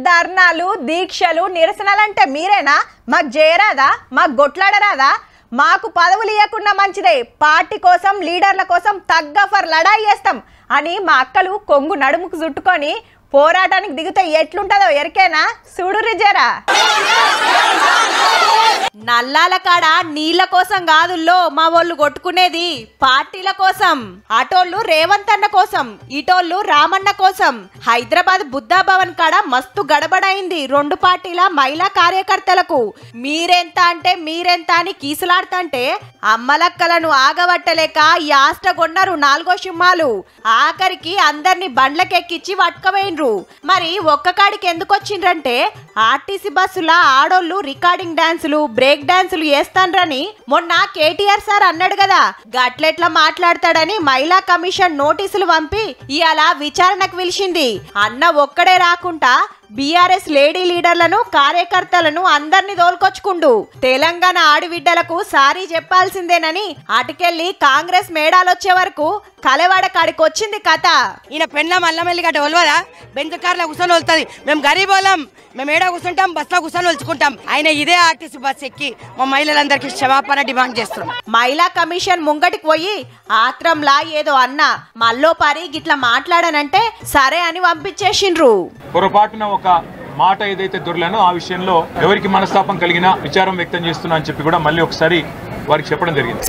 ధర్నాలు దీక్షలు నిరసనలంటే మీరేనా? మాకు చేయరాదా? మాకు గొట్లాడరాదా? మాకు పదవులు ఇవ్వకుండా మంచిదే, పార్టీ కోసం లీడర్ల కోసం తగ్గ ఫర్ లడాయి చేస్తాం అని మా అక్కలు కొంగు నడుముకు చుట్టుకొని పోరాటానికి దిగితే ఎట్లుంటదో ఎరికేనా? చూడురి జరా. నల్లాల కాడ నీళ్ల కోసం కాదుల్లో మా వాళ్ళు కొట్టుకునేది, పార్టీల కోసం. అటోళ్ళు రేవంత్ అన్న కోసం, ఇటోళ్ళు రామన్న కోసం. హైదరాబాద్ బుద్ధా భవన్ కాడ మస్తు గడబడైంది రెండు పార్టీల మహిళా కార్యకర్తలకు. మీరెంత అంటే మీరెంత అని కీసులాడుతంటే అమ్మలక్కలను ఆగబట్టలేక యాస్ట కొన్నారు 4 సింహాలు. ఆఖరికి అందరిని బండ్లకెక్కిచ్చి పట్టుకపోయినరు. మరి ఒక్క కాడికి ఎందుకు వచ్చిండ్రంటే ఆర్టీసీ బస్సుల ఆడోళ్ళు రికార్డింగ్ డాన్సులు బ్రేక్ డాన్సులు వేస్తాన్రని మొన్న కేటీఆర్ సార్ అన్నాడు కదా. గట్లెట్లా మాట్లాడతాడని మహిళా కమిషన్ నోటీసులు పంపి ఇయాల విచారణకు పిలిచింది. అన్న ఒక్కడే రాకుండా బీఆర్ఎస్ లేడీ లీడర్లను కార్యకర్తలను అందరినీ దోల్కొచ్చుకుండు. తెలంగాణ ఆడిబిడ్డలకు సారీ చెప్పాల్సిందేనని అటుకెళ్లి కాంగ్రెస్ మేడాలొచ్చే వరకు కలవాడ కాడికి వచ్చింది కథ. ఈయన పెండ్ల మల్లమెల్లి గట్ట ఒలవదా? బెంచ్ కార్లో కూర్చొని వస్తుంది. మేము గరీబోళ్ళం, మేము ఏడా కూర్చుంటాం, బస్సులో కూర్చొని వలుచుకుంటాం. ఆయన ఇదే ఆర్టీసీ బస్ ఎక్కి మా మహిళలందరికీ క్షమాపణ డిమాండ్ చేస్తున్నాం. మహిళా కమిషన్ ముంగటికి పోయి ఆత్రంలా ఏదో అన్నా మల్లో పరి గిట్లా మాట్లాడనంటే సరే అని పంపించేసిండ్రు. పొరపాటున ఒక మాట ఏదైతే దొరలేనో ఆ విషయంలో ఎవరికి మనస్తాపం కలిగినా విచారం వ్యక్తం చేస్తున్నా అని చెప్పి కూడా మళ్ళీ ఒకసారి వారికి చెప్పడం జరిగింది.